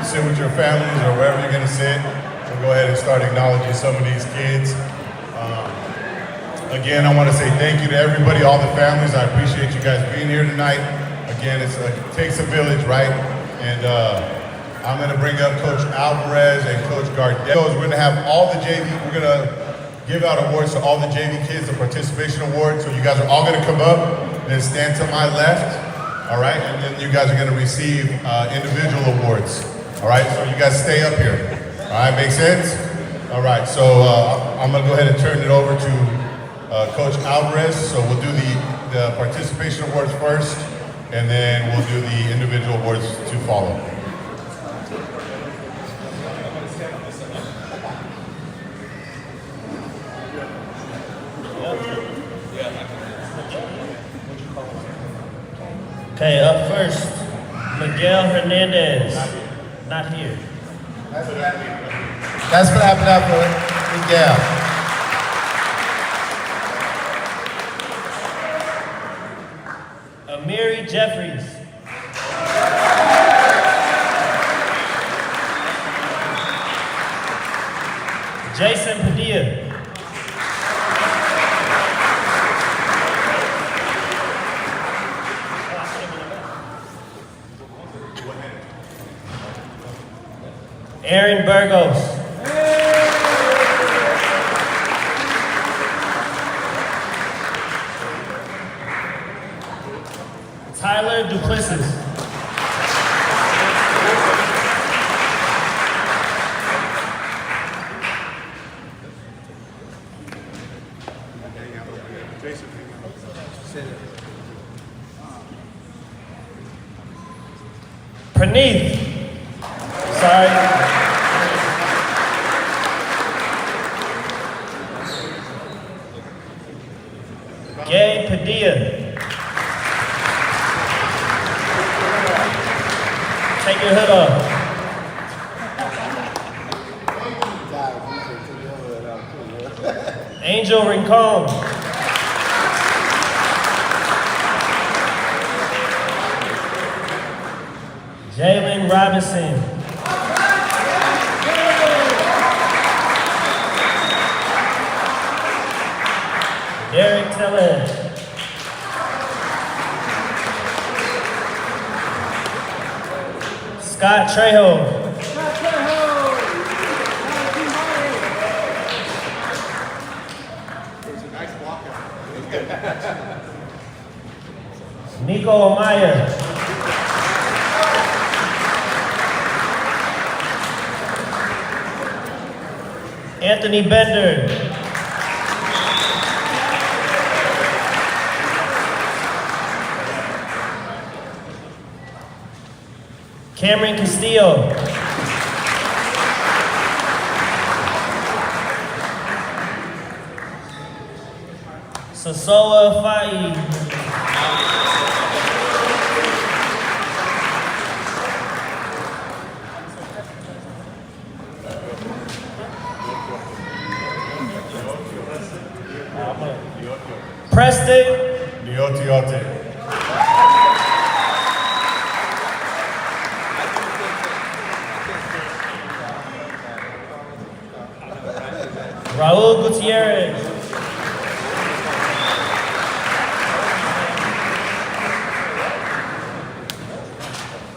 sit with your families or wherever you're going to sit. We'll go ahead and start acknowledging some of these kids. Again, I want to say thank you to everybody, all the families. I appreciate you guys being here tonight. Again, it takes a village, right? And I'm going to bring up Coach Alvarez and Coach Gardell. We're going to have all the JV, we're going to give out awards to all the JV kids, the participation awards. So you guys are all going to come up and stand to my left, all right? And then you guys are going to receive individual awards, all right? So you guys stay up here, all right? Make sense? All right, so I'm going to go ahead and turn it over to Coach Alvarez. So we'll do the participation awards first, and then we'll do the individual awards to follow. Okay, up first, Miguel Hernandez, not here. That's what happened up for Miguel. Amiri Jeffries. Jason Padilla. Aaron Burgos. Tyler Duplessis. Praneeth. Sorry. Gay Padilla. Take your hood off. Angel Rincon. Jalen Robinson. Derek Tellez. Scott Trejo. Nico Amaya. Anthony Bender. Cameron Castillo. Sasoa Fai. Preston. Niote. Raul Gutierrez.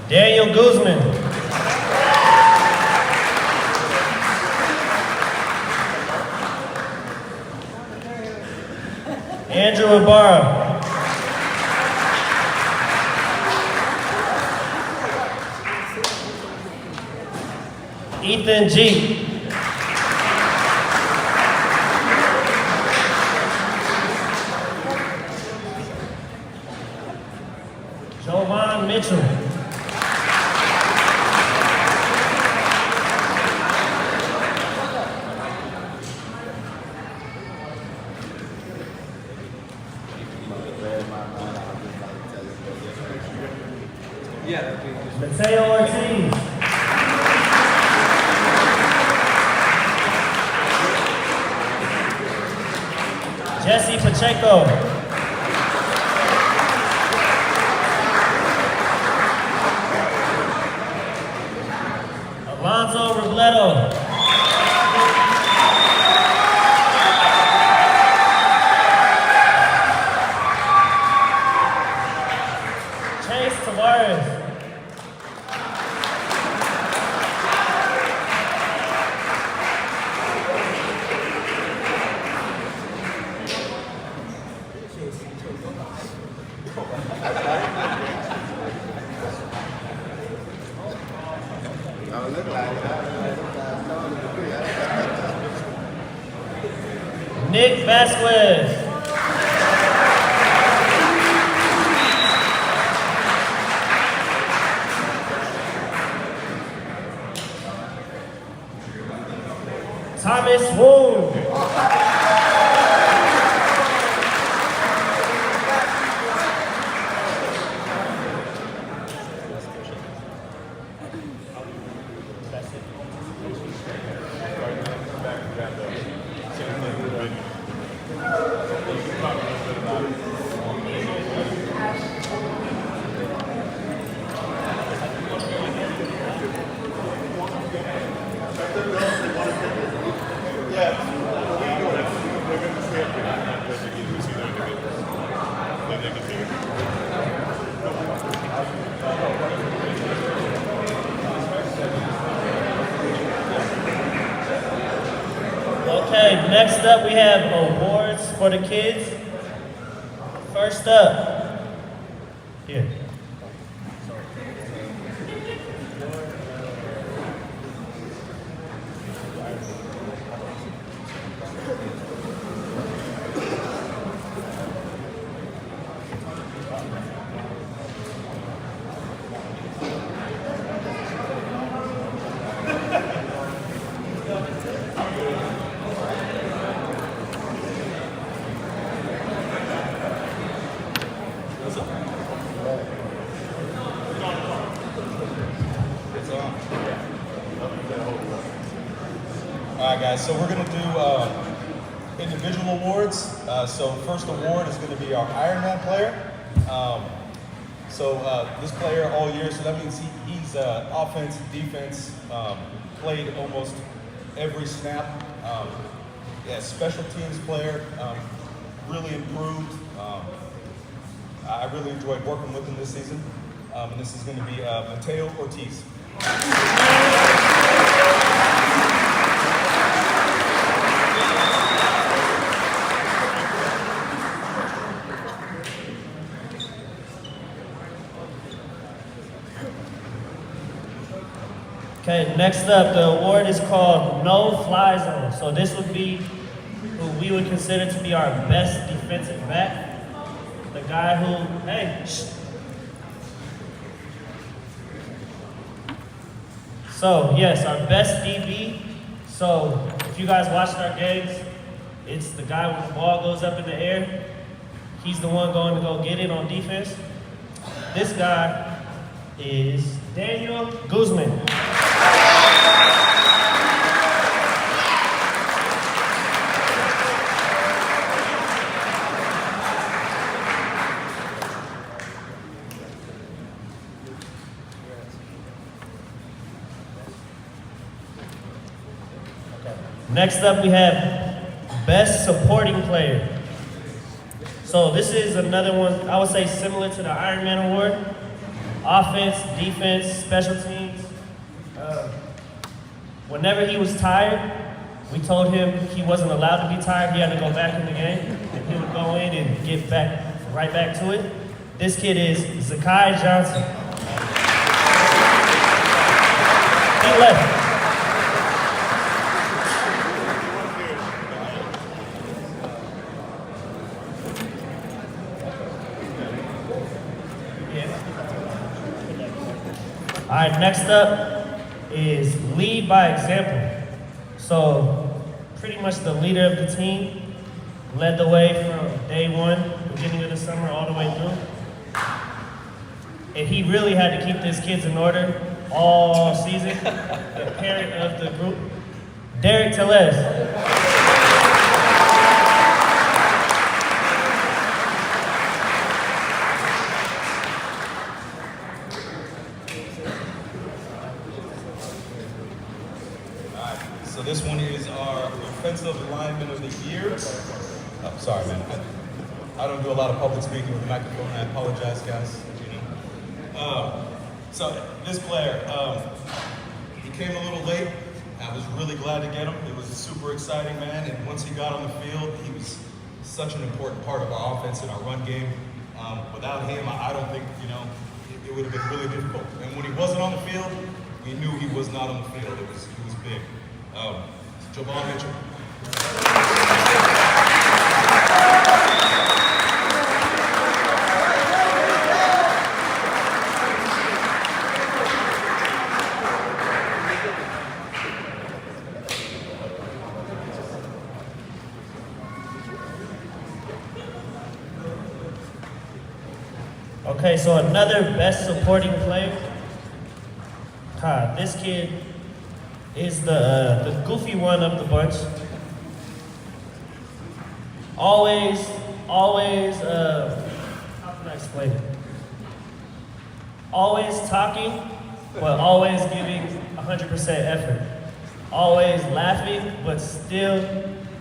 Daniel Guzman. Andrew Ibarra. Ethan G. Jovan Mitchell. Mateo Ortiz. Jesse Pacheco. Lonzo Robledo. Chase Tavares. Nick Vasquez. Thomas Wu. Okay, next up we have awards for the kids. First up, here. All right, guys, so we're going to do individual awards. So first award is going to be our Ironman player. This player all year, so that means he's offense, defense, played almost every snap. Special teams player, really improved. I really enjoyed working with him this season. And this is going to be Mateo Ortiz. Okay, next up, the award is called No Fly Zone. So this would be who we would consider to be our best defensive back. The guy who, So yes, our best DB. So if you guys watched our games, it's the guy when the ball goes up in the air. He's the one going to go get it on defense. This guy is Daniel Guzman. Next up, we have Best Supporting Player. So this is another one, I would say similar to the Ironman Award. Offense, defense, special teams. Whenever he was tired, we told him he wasn't allowed to be tired. He had to go back in the game. And he would go in and get right back to it. This kid is Zakai Johnson. He left. All right, next up is lead by example. So pretty much the leader of the team led the way from day one, beginning of the summer, all the way through. And he really had to keep his kids in order all season. The parent of the group, Derek Tellez. So this one is our offensive lineman of the year. Oh, sorry, man. I don't do a lot of public speaking with the microphone. I apologize, guys. So this player, he came a little late. I was really glad to get him. It was super exciting, man. And once he got on the field, he was such an important part of our offense and our run game. Without him, I don't think, it would have been really difficult. And when he wasn't on the field, we knew he was not on the field. It was big. Javon Mitchell. Okay, so another best supporting player. This kid is the goofy one of the bunch. Always, how can I explain it? Always talking, but always giving 100% effort. Always laughing, but still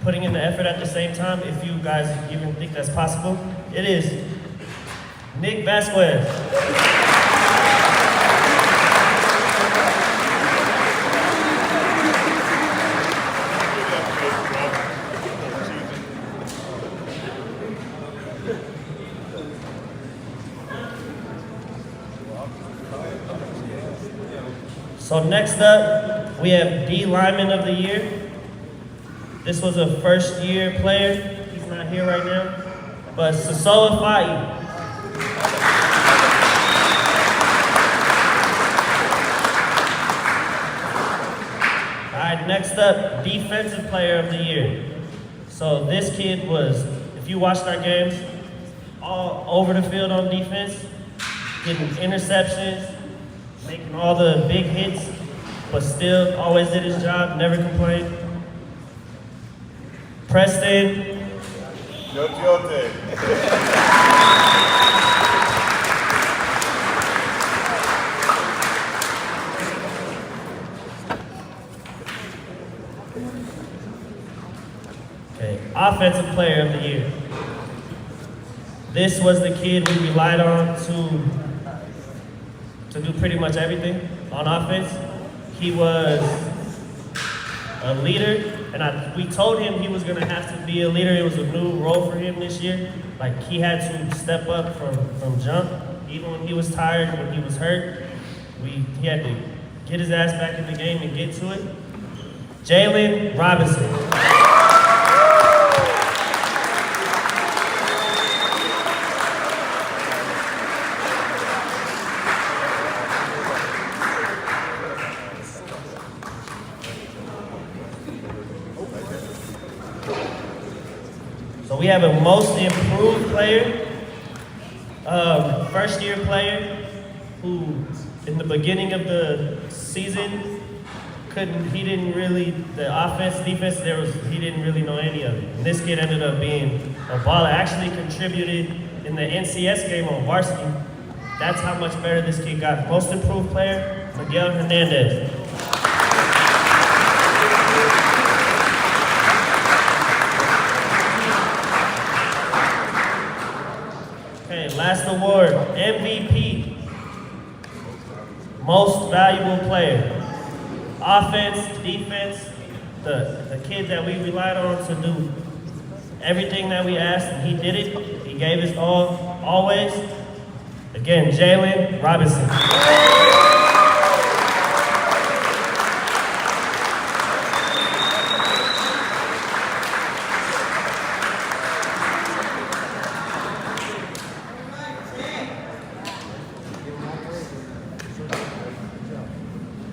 putting in the effort at the same time, if you guys even think that's possible. It is Nick Vasquez. So next up, we have D Lineman of the Year. This was a first-year player. He's not here right now, but Sasoa Fa'i. Next up, Defensive Player of the Year. So this kid was, if you watched our games, all over the field on defense, getting interceptions, making all the big hits, but still always did his job, never complained. Preston. Okay, Offensive Player of the Year. This was the kid we relied on to do pretty much everything on offense. He was a leader, and we told him he was gonna have to be a leader. It was a new role for him this year. Like, he had to step up from jump. Even when he was tired, when he was hurt, he had to get his ass back in the game and get to it. Jalen Robinson. So we have a most improved player, first-year player, who in the beginning of the season he didn't really, the offense, defense, he didn't really know any of it. And this kid ended up being a baller, actually contributed in the NCS game on varsity. That's how much better this kid got. Most improved player, Miguel Hernandez. Last award, MVP, most valuable player. Offense, defense, the kid that we relied on to do everything that we asked, and he did it. He gave his all, always. Again, Jalen Robinson.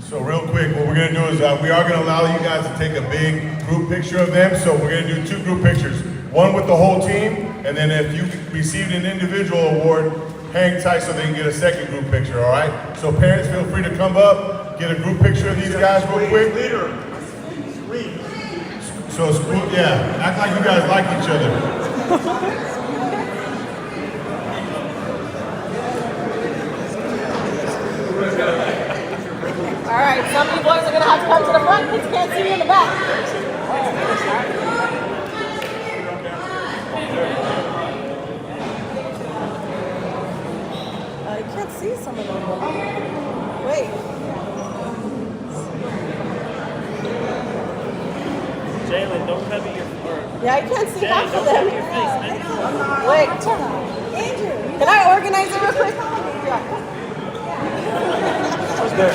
So real quick, what we're gonna do is we are gonna allow you guys to take a big group picture of them. So we're gonna do 2 group pictures. One with the whole team, and then if you received an individual award, hang tight so they can get a second group picture, all right? So parents, feel free to come up, get a group picture of these guys real quick. So school, yeah, act like you guys like each other. All right, Some of you boys are going to have to come to the front. Kids can't see you in the back. You can't see some of them. Wait. Jalen, don't cover your Yeah, I can't see Jay, half of don't them. cover your face, man. Wait. Andrew. Can I organize it real quick? Yeah. Who's there?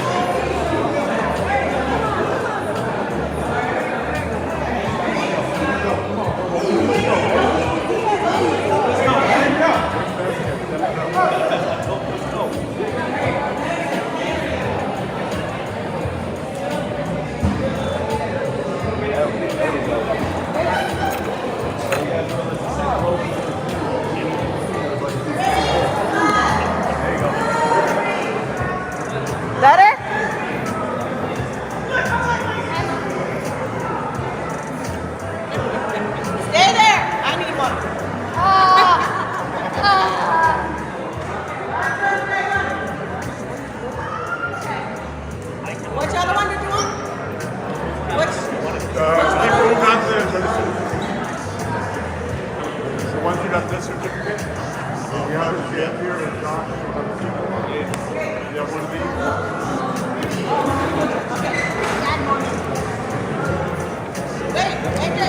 Better? Stay there. I need one. Which other one did you want? Which? So once you got this certificate, you have a jet here and John and other people. You have one of these. Wait, AJ.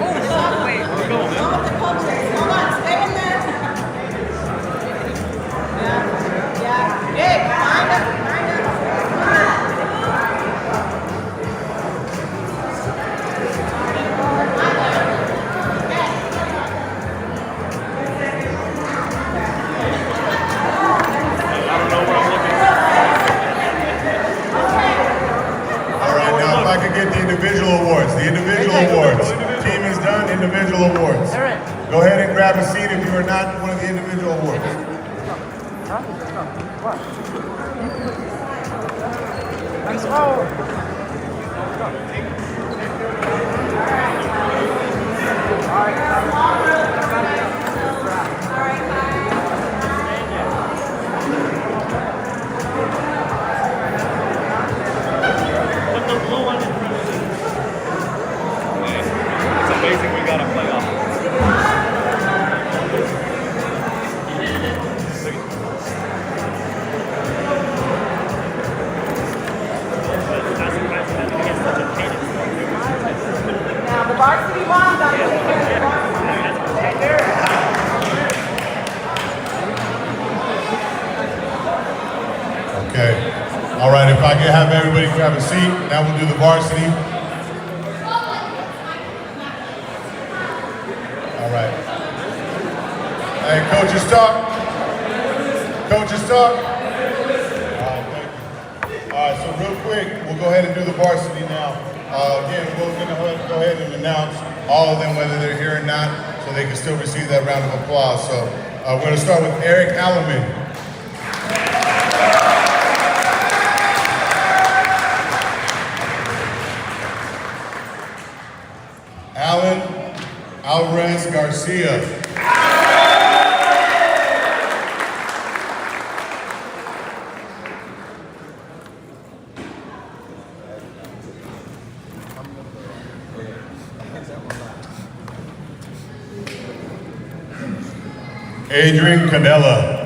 Oh, wait. Where we going, man? Go with the coaches. Hold on, stay in there. Yeah. Hey, behind us. All right, now if I could get the individual awards. The individual awards. Team is done, individual awards. Go ahead and grab a seat if you are not one of the individual awards. Put the blue one in front of you. It's amazing we got a playoff. Not surprised that we get such a cadence. Now, the varsity bond, I'm going to take care of the varsity. Okay. All right, if I can have everybody grab a seat, now we'll do the varsity. All right. Hey, coaches talk. Coaches talk. All right, thank you. All right, so real quick, we'll go ahead and do the varsity now. Again, we're going to go ahead and announce all of them, whether they're here or not, so they can still receive that round of applause. So we're going to start with Eric Alleman. Alan Alvarez Garcia. Adrian Canella.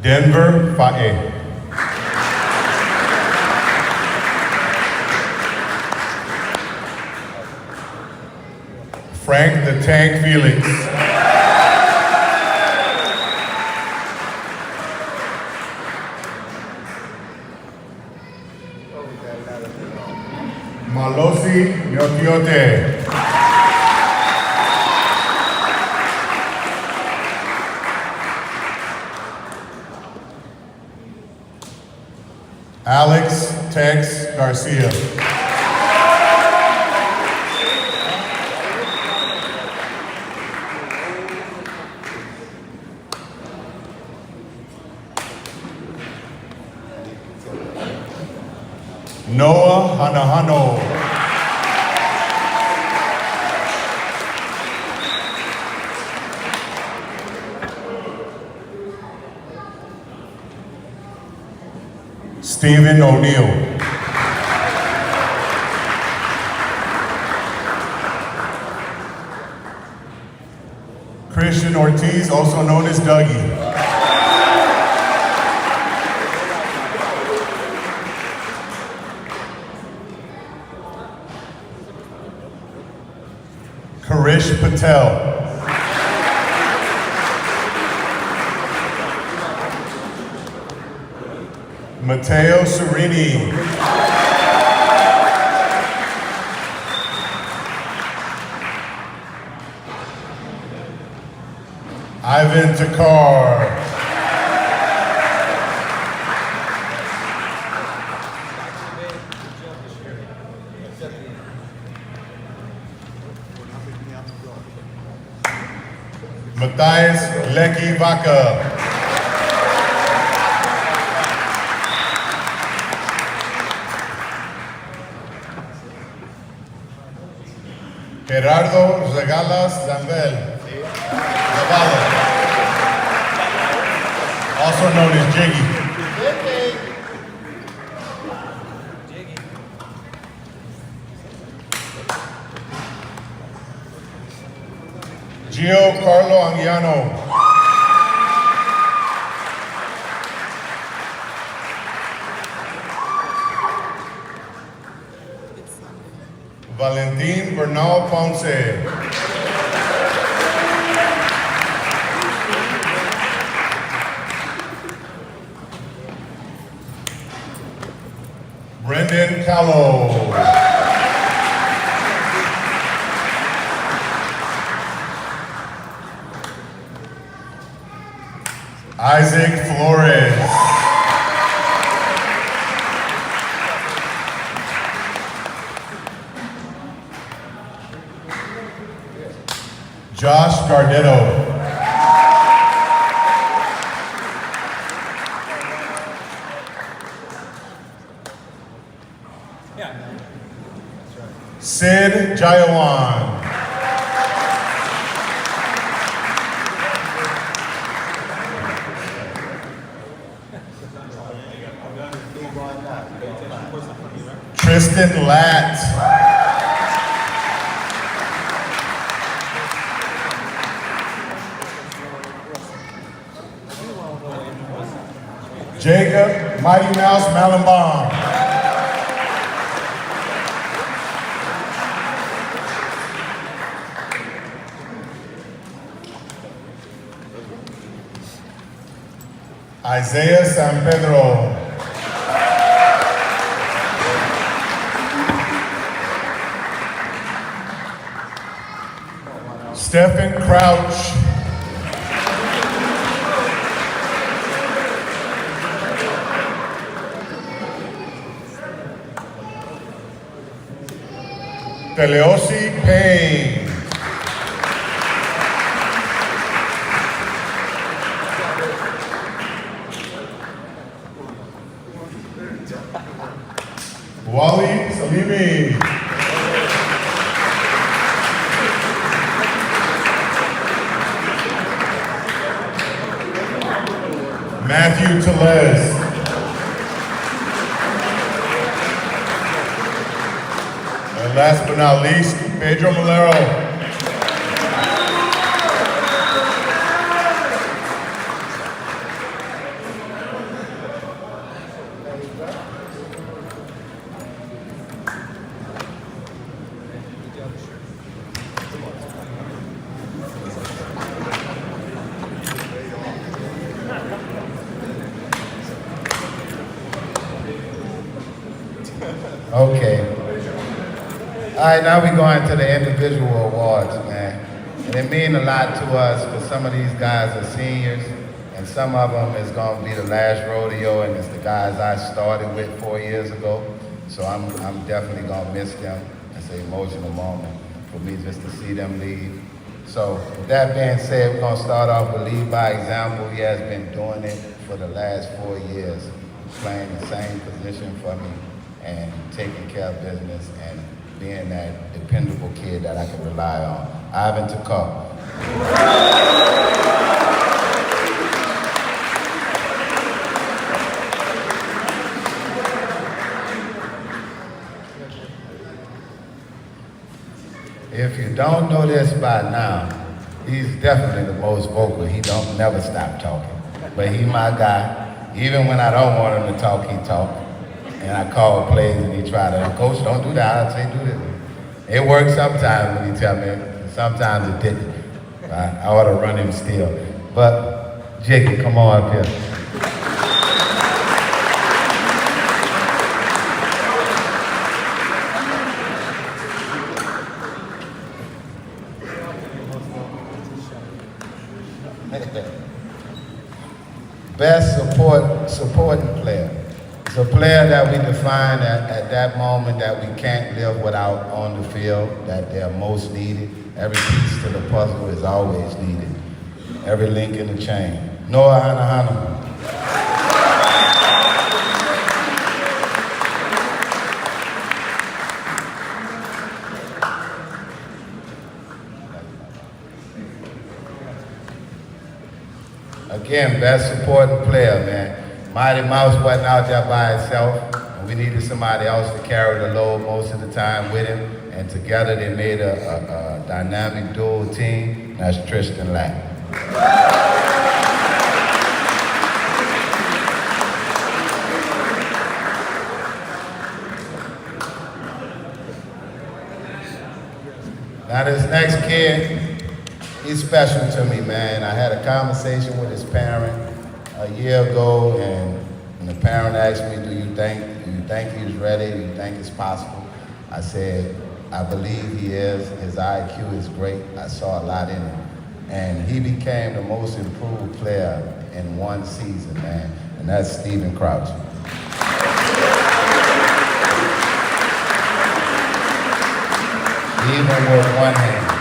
Denver Fae. Frank the Tank Felix. Malosi Yotiote. Alex Tex Garcia. Noah Hanahano. Stephen O'Neill. Christian Ortiz, also known as Dougie. Karish Patel. Matteo Serini. Ivan Takar. Matthias Lecky Vaca. Gerardo Regalas Zambel. Also known as Jiggy. Gio Carlo Anguiano. Valentin Bernal Ponce. Brendan Callow. Isaac Flores. Josh Gardetto. Sid Jayawan. Tristan Latt. Jacob Mighty Mouse Malambon. Isaiah San Pedro. Stephen Crouch. Teleosi Payne. Wally Salimi. Matthew Telez. And last but not least, Pedro Malero. Okay. All right, now we're going to the individual awards, man. And it means a lot to us because some of these guys are seniors and some of them is going to be the last rodeo and it's the guys I started with 4 years ago. So I'm definitely going to miss them. It's an emotional moment for me just to see them leave. So with that being said, we're going to start off with lead by example. He has been doing it for the last 4 years, playing the same position for me and taking care of business and being that dependable kid that I can rely on. Ivan Takar. don't know this by now, he's definitely the most vocal. He don't never stop talking. But he my guy. Even when I don't want him to talk, he talk. And I call plays and he try to, Coach, don't do that. I say, do this. It works sometimes when he tell me. Sometimes it didn't. I ought to run him still. But Jiggy, come on up here. Best supporting player. It's a player that we define at that moment that we can't live without on the field, that they're most needed. Every piece to the puzzle is always needed. Every link in the chain. Noah Hanahana. Again, best supporting player, man. Mighty Mouse wasn't out there by himself, and we needed somebody else to carry the load most of the time with him, and together they made a dynamic dual team. That's Tristan Lack. Now this next kid, he's special to me, man. I had a conversation with his parent a year ago, and the parent asked me, do you think he's ready? Do you think it's possible? I said, I believe he is. His IQ is great. I saw a lot in him. And he became the most improved player in one season, man, and that's Stephen Crouch. Even with one hand.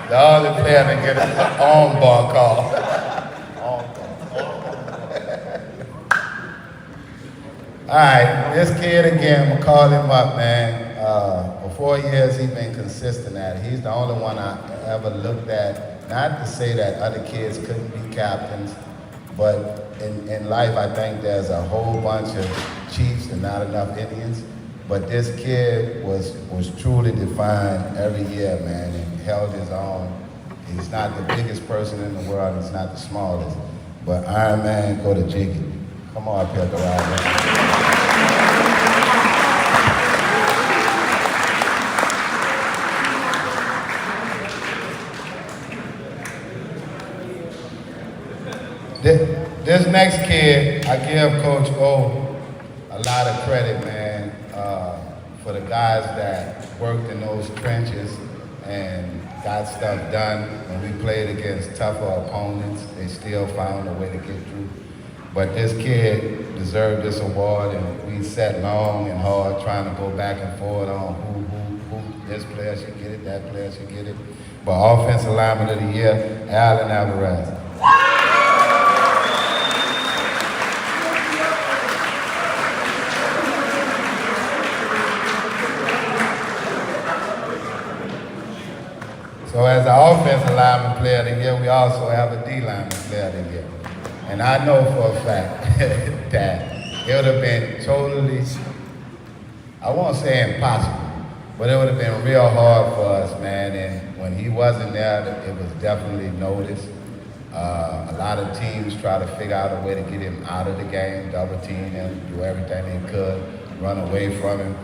The only player to get an arm ball call. All right, this kid again, I'm gonna call him up, man. For 4 years, he's been consistent at it. He's the only one I ever looked at, not to say that other kids couldn't be captains, but in life, I think there's a whole bunch of chiefs and not enough Indians. But this kid was truly defined every year, man, and held his own. He's not the biggest person in the world, he's not the smallest. But Iron Man, go to Jiggy. Come on up here, go out there. This next kid, I give Coach O a lot of credit, man, for the guys that worked in those trenches and got stuff done. When we played against tougher opponents, they still found a way to get through. But this kid deserved this award, and we sat long and hard trying to go back and forth on who this player should get it, that player should get it. But Offensive Lineman of the Year, Allen Alvarez. So as an offensive lineman player of the year, we also have a D-lineman player of the year. And I know for a fact that it would have been totally, I won't say impossible, but it would have been real hard for us, man. And when he wasn't there, it was definitely noticed. A lot of teams try to figure out a way to get him out of the game, double team him, do everything they could, run away from him,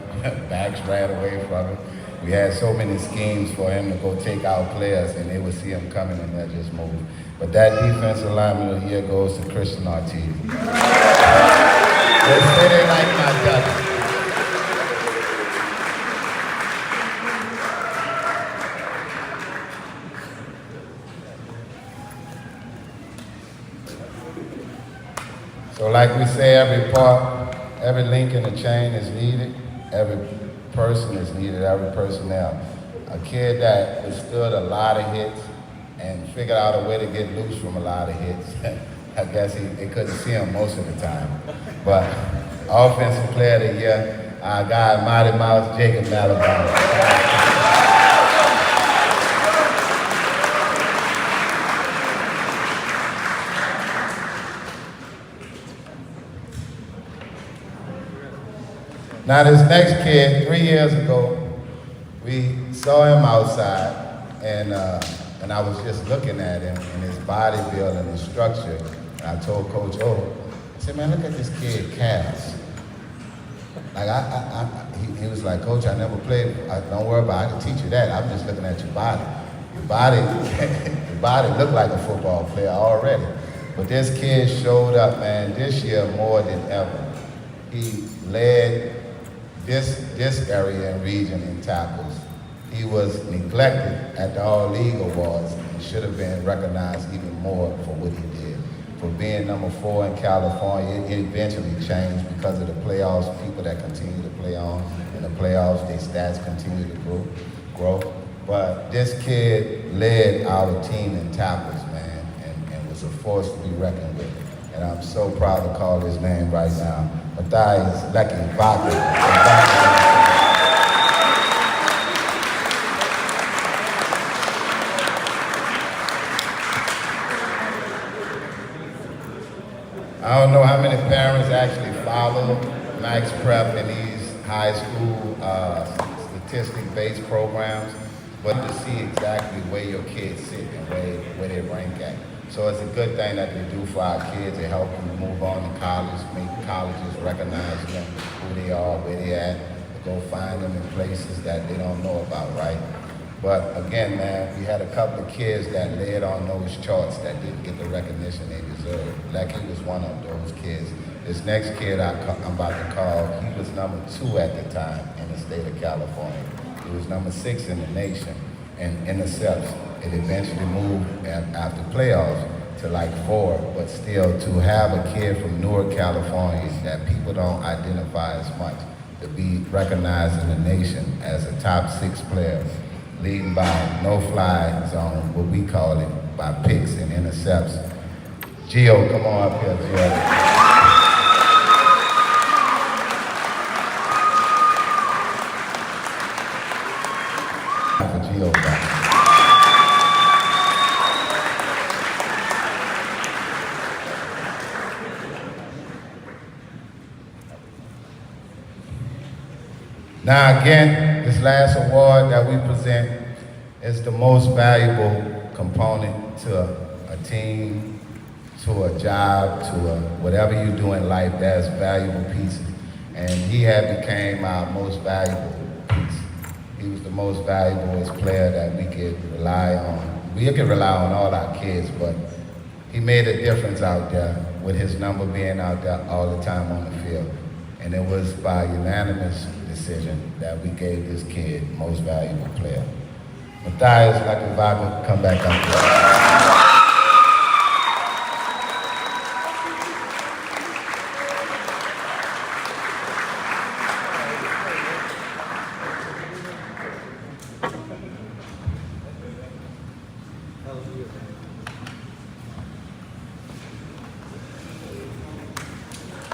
backs ran away from him. We had so many schemes for him to go take out players, and they would see him coming and they'll just move. But that defensive lineman of the year goes to Christian Ortiz. They say they like my judges. So like we say, every part, every link in the chain is needed. Every person is needed, every personnel. A kid that withstood a lot of hits and figured out a way to get loose from a lot of hits. I guess they couldn't see him most of the time. But Offensive Player of the Year, our guy, Mighty Mouse, Jacob Malabon. Now this next kid, 3 years ago, we saw him outside, and I was just looking at him and his body build and his structure. And I told Coach O, I said, man, look at this kid calves. Like he was like, Coach, I never played. Don't worry about it. I can teach you that. I'm just looking at your body. Your body looked like a football player already. But this kid showed up, man, this year more than ever. He led this area and region in tackles. He was neglected at the All-League Awards and should have been recognized even more for what he did. For being number 4 in California, it eventually changed because of the playoffs, people that continue to play on. In the playoffs, their stats continue to grow. But this kid led our team in tackles, man, and was a force to be reckoned with. And I'm so proud to call his name right now. Matthias Lecky Banquet. I don't know how many parents actually follow Max Prep in these high school statistic-based programs, but to see exactly where your kids sit and where they rank at. So it's a good thing that they do for our kids. They help them move on to college, make colleges recognize them, who they are, where they at, go find them in places that they don't know about, right? But again, man, we had a couple of kids that led on those charts that didn't get the recognition they deserved. Lecky was one of those kids. This next kid I'm about to call, he was number 2 at the time in the state of California. He was number 6 in the nation in intercepts. It eventually moved after playoffs to like 4, but still to have a kid from Newark, California that people don't identify as much, to be recognized in the nation as a top 6 player, leading by no-fly zone, what we call it, by picks and intercepts. Gio, come on up here, Gio. For Gio back. Now again, this last award that we present is the most valuable component to a team, to a job, to whatever you do in life. There's valuable pieces, and he had became our most valuable piece. He was the most valuable player that we could rely on. We could rely on all our kids, but he made a difference out there with his number being out there all the time on the field. And it was by unanimous decision that we gave this kid most valuable player. Matthias Lecky Banquet, come back up here.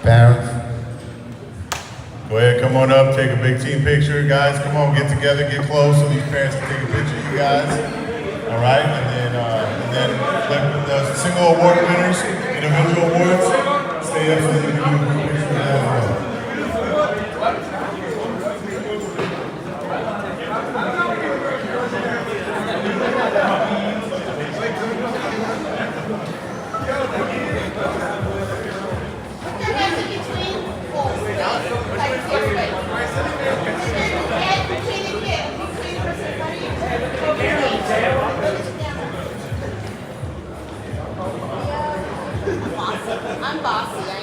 Parents. Go ahead, come on up, take a big team picture. Guys, come on, get together, get close so these parents can take a picture of you guys. All right, and then the single award winners, individual awards, stay up so they can do a group picture of that as well. I'm bossy.